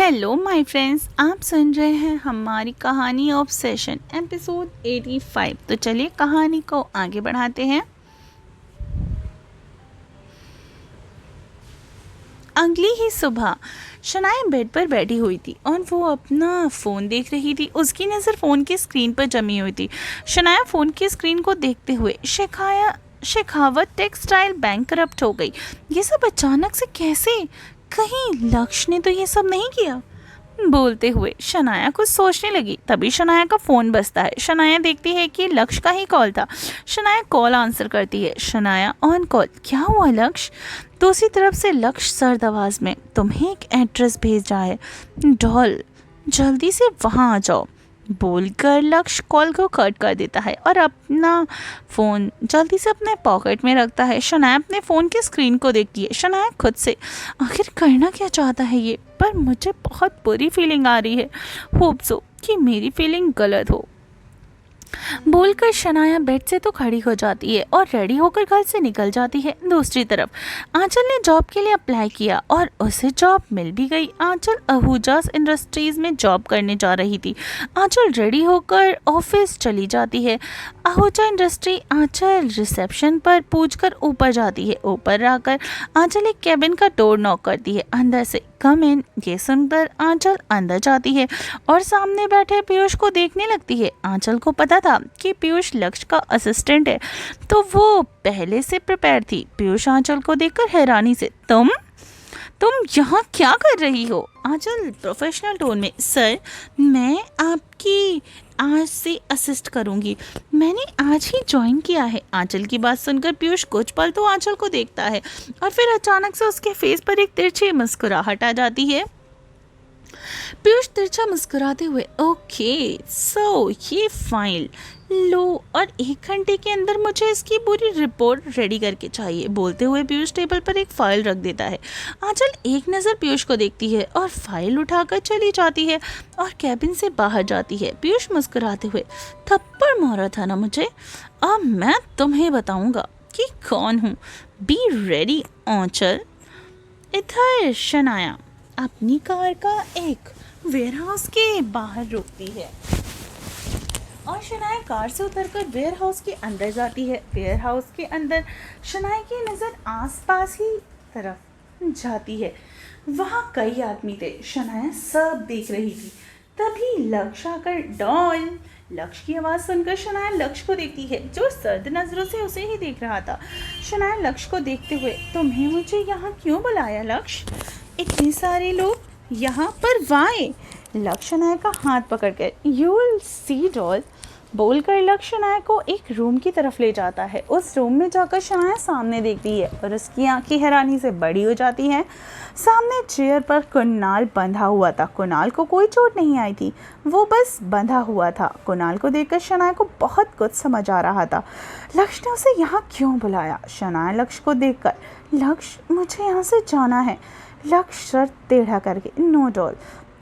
Hello my friends, आप सुन रहे हैं हमारी कहानी ऑब्सेशन एपिसोड 85। तो चलिए कहानी को आगे बढ़ाते हैं। अगली ही सुबह शनाया बेड पर बैठी हुई थी और वो अपना फ़ोन देख रही थी। उसकी नज़र फ़ोन की स्क्रीन पर जमी हुई थी। शनाया फ़ोन की स्क्रीन को देखते हुए शेखावत टेक्सटाइल बैंक करप्ट हो गई। ये सब अचानक से कैसे? कहीं लक्ष्य ने तो ये सब नहीं किया? बोलते हुए शनाया कुछ सोचने लगी। तभी शनाया का फ़ोन बजता है। शनाया देखती है कि लक्ष्य का ही कॉल था। शनाया कॉल आंसर करती है। Shanaya on call. क्या हुआ लक्ष्य? दूसरी तरफ से लक्ष्य सर्द आवाज़ में, तुम्हें एक एड्रेस भेजा है डॉल, जल्दी से वहाँ आ जाओ, बोलकर लक्ष्य कॉल को कट कर देता है और अपना फ़ोन जल्दी से अपने पॉकेट में रखता है। शनाया अपने फ़ोन की स्क्रीन को देखती है। शनाया खुद से, आखिर करना क्या चाहता है ये? पर मुझे बहुत बुरी फीलिंग आ रही है। होप सो कि मेरी फीलिंग गलत हो, बोलकर शनाया बेड से तो खड़ी हो जाती है और रेडी होकर घर से निकल जाती है। दूसरी तरफ आंचल ने जॉब के लिए अप्लाई किया और उसे जॉब मिल भी गई। आंचल आहूजास इंडस्ट्रीज में जॉब करने जा रही थी। आंचल रेडी होकर ऑफिस चली जाती है। आहूजा इंडस्ट्री। आंचल रिसेप्शन पर पूछकर ऊपर जाती है। ऊपर आकर आंचल एक कैबिन का डोर नॉक करती है। अंदर से कम इन। ये सुनकर आंचल अंदर जाती है और सामने बैठे पीयूष को देखने लगती है। आंचल को पता था कि पीयूष लक्ष्य का असिस्टेंट है, तो वो पहले से प्रिपेयर थी। पीयूष आंचल को देखकर हैरानी से, तुम यहाँ क्या कर रही हो? आंचल प्रोफेशनल टोन में, सर मैं आपकी आज से असिस्ट करूंगी, मैंने आज ही ज्वाइन किया है। आंचल की बात सुनकर पीयूष कुछ पल तो आंचल को देखता है और फिर अचानक से उसके फेस पर एक तिरछी मुस्कुराहट आ जाती है। पीयूष तिरछा मुस्कुराते हुए, ओके सो ये फाइल लो और 1 घंटे के अंदर मुझे इसकी पूरी रिपोर्ट रेडी करके चाहिए। बोलते हुए पीयूष टेबल पर एक फाइल रख देता है। आंचल एक नज़र पीयूष को देखती है और फाइल उठाकर चली जाती है और कैबिन से बाहर जाती है। पीयूष मुस्कुराते हुए, थप्पड़ मारा था ना मुझे, अब मैं तुम्हें बताऊंगा कि कौन हूँ। बी रेडी आंचल। इधर शनाया अपनी कार का एक वेयरहाउस के बाहर रुकती है और शनाया कार से उतरकर वेयरहाउस के अंदर जाती है। वेयरहाउस के अंदर शनाया की नज़र आसपास ही तरफ जाती है। वहाँ कई आदमी थे। शनाया सब देख रही थी। तभी लक्ष्य आकर, डॉल। लक्ष्य की आवाज़ सुनकर शनाया लक्ष्य को देखती है, जो सर्द नज़रों से उसे ही देख रहा था। शनाया लक्ष्य को देखते हुए, तुम्हें मुझे यहाँ क्यों बुलाया लक्ष्य? इतने सारे लोग यहाँ पर वाई? लक्ष्य नायक का हाथ पकड़कर, यू विल सी डॉल, बोलकर लक्ष्य नायक को एक रूम की तरफ ले जाता है। उस रूम में जाकर शनाया सामने देखती है और उसकी आंखें हैरानी से बड़ी हो जाती हैं। सामने चेयर पर कुणाल बंधा हुआ था। कुणाल को कोई चोट नहीं आई थी, वो बस बंधा हुआ था। कुणाल को देखकर शनाया को बहुत कुछ समझ आ रहा था। लक्ष्य ने उसे यहाँ क्यों बुलाया? शनाया लक्ष्य को देखकर, लक्ष्य मुझे यहाँ से जाना है। लक्ष्य सर टेढ़ा करके, नो डॉल,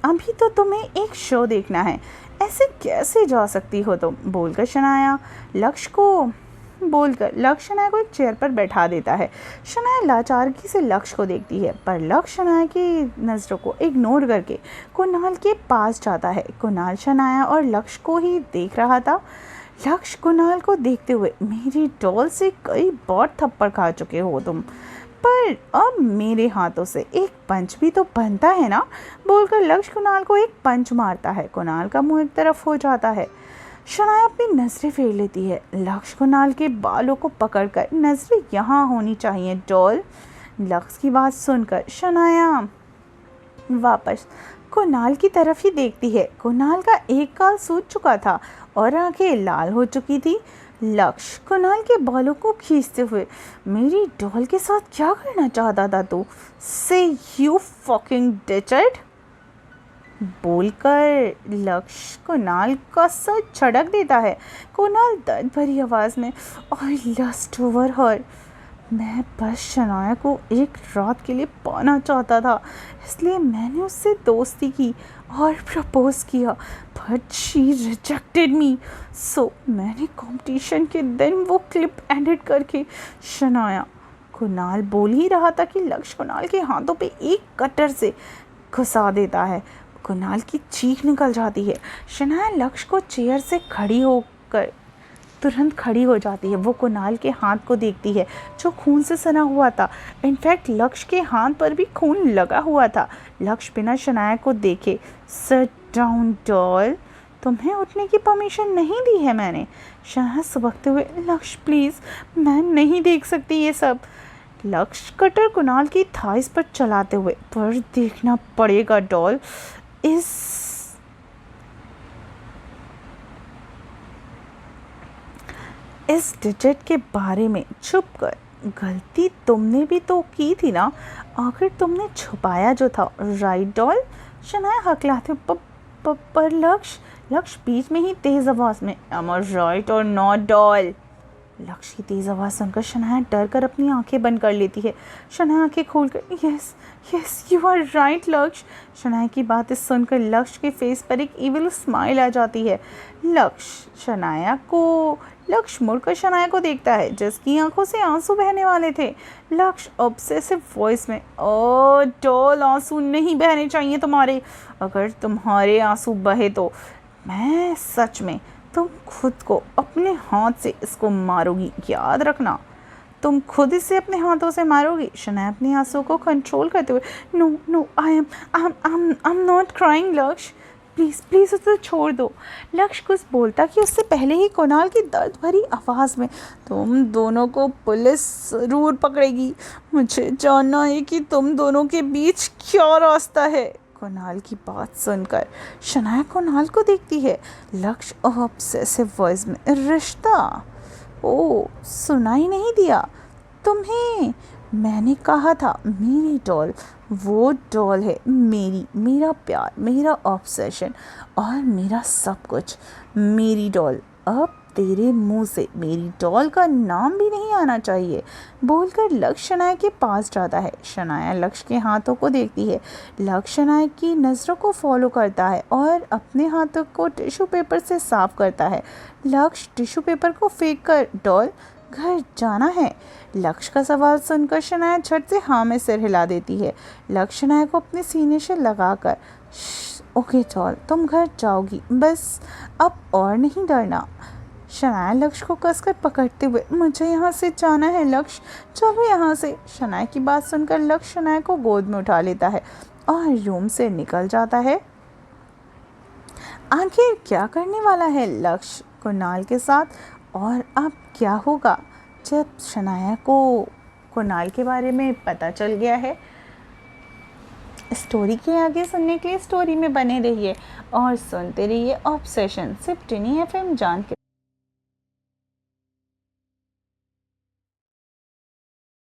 अभी तो तुम्हें एक शो देखना है, ऐसे कैसे जा सकती हो तुम? बोलकर शनाया लक्ष्य को एक चेयर पर बैठा देता है। शनाया लाचारगी से लक्ष्य को देखती है, पर लक्ष्य शनाया की नज़रों को इग्नोर करके कुणाल के पास जाता है। कुणाल शनाया और लक्ष्य को ही देख रहा था। लक्ष्य कुणाल को देखते हुए, मेरी डॉल से कई बार थप्पड़ खा चुके हो तुम, पर अब मेरे हाथों से एक पंच भी तो बनता है ना? बोलकर लक्ष्य कुणाल को एक पंच मारता है। कुणाल का मुंह एक तरफ हो जाता है। शनाया अपनी नजरें फेर लेती है। लक्ष्य कुणाल के बालों को पकड़कर, नजरें यहाँ होनी चाहिए डॉल। लक्ष्य की बात सुनकर शनाया वापस कुणाल की तरफ ही देखती है। कुणाल का एक गाल सूज चुका था और आंखें लाल हो चुकी थी। लक्ष्य कुणाल के बालों को खींचते हुए, मेरी डॉल के साथ क्या करना चाहता था तू? से यू फकिंग डिचर्ड, बोलकर लक्ष्य कुणाल का सर झटक देता है। कुणाल दर्द भरी आवाज़ में, आई लस्ट ओवर हर, मैं बस शनाया को एक रात के लिए पाना चाहता था, इसलिए मैंने उससे दोस्ती की और प्रपोज किया, बट शी रिजेक्टेड मी। सो मैंने कंपटीशन के दिन वो क्लिप एडिट करके शनाया। कुणाल बोल ही रहा था कि लक्ष्य कुणाल के हाथों पे एक कटर से घुसा देता है। कुणाल की चीख निकल जाती है। शनाया लक्ष्य को चेयर से खड़ी होकर तुरंत खड़ी हो जाती है। वो कुणाल के हाथ को देखती है जो खून से सना हुआ था। इनफैक्ट लक्ष्य के हाथ पर भी खून लगा हुआ था। लक्ष्य बिना शनाया को देखे, सिट डाउन डॉल, तुम्हें उठने की परमिशन नहीं दी है मैंने। शनाया सुबकते हुए, लक्ष्य प्लीज़, मैं नहीं देख सकती ये सब। लक्ष्य कटर कुणाल की थाइस पर चलाते हुए, पर देखना पड़ेगा डॉल, इस डिजिट के बारे में छुप कर गलती तुमने भी तो की थी ना, आखिर तुमने छुपाया जो था, राइट डॉल। शनाया हकलाते पर लक्ष्य बीच में ही तेज आवाज में, एम आई राइट और नॉट डॉल। लक्ष्य की तेज आवाज़ सुनकर शनाया डर कर अपनी आंखें बंद कर लेती है। शनाया आंखें खोलकर, yes yes you are right Lakshya. Shanaya की बातें सुनकर लक्ष्य के फेस पर एक इविल स्माइल आ जाती है। लक्ष्य मुड़कर शनाया को देखता है जिसकी आंखों से आंसू बहने वाले थे। लक्ष्य ऑब्सेसिव वॉइस में, ओ डॉल, आंसू नहीं बहने चाहिए तुम्हारे, अगर तुम्हारे आंसू बहे तो मैं सच में, तुम खुद को अपने हाथ से इसको मारोगी, याद रखना, तुम खुद इसे अपने हाथों से मारोगी। शनाया अपने आंसू को कंट्रोल करते हुए, no no I am not crying Lakshya, please please उसे छोड़ दो। लक्ष्य कुछ बोलता कि उससे पहले ही कुणाल की दर्द भरी आवाज़ में, तुम दोनों को पुलिस ज़रूर पकड़ेगी, मुझे जानना है कि तुम दोनों के बीच क्या रास्ता है। कुणाल की बात सुनकर शनाया कुणाल को देखती है। लक्ष्य ऑब्सेसिव वॉइस में, रिश्ता, ओ सुनाई नहीं दिया तुम्हें, मैंने कहा था मेरी डॉल, वो डॉल है मेरी, मेरा प्यार, मेरा ऑब्सेशन और मेरा सब कुछ, मेरी डॉल। अब तेरे मुंह से मेरी डॉल का नाम भी नहीं आना चाहिए, बोलकर लक्ष्य शनाया के पास जाता है। शनाया लक्ष्य के हाथों को देखती है। लक्ष्य शनाया की नज़रों को फॉलो करता है और अपने हाथों को टिश्यू पेपर से साफ करता है। लक्ष्य टिश्यू पेपर को फेंक कर, डॉल घर जाना है। लक्ष्य का सवाल सुनकर शनाया झट से हाँ में सिर हिला देती है। लक्ष्य शनाया को अपने सीने से लगाकर, ओके डॉल, तुम घर जाओगी, बस अब और नहीं डरना। शनाया लक्ष्य को कसकर पकड़ते हुए, मुझे यहाँ से जाना है लक्ष्य, चलो यहाँ से। शनाया की बात सुनकर लक्ष्य शनाया को गोद में उठा लेता है और रूम से निकल जाता है। आखिर क्या करने वाला है लक्ष्य कुणाल के साथ, और अब क्या होगा जब शनाया को कुणाल के बारे में पता चल गया है। स्टोरी के आगे सुनने के लिए स्टोरी में बने रहिए और सुनते रहिए ऑब्सेशन, सिर्फ टिनी FM जान के।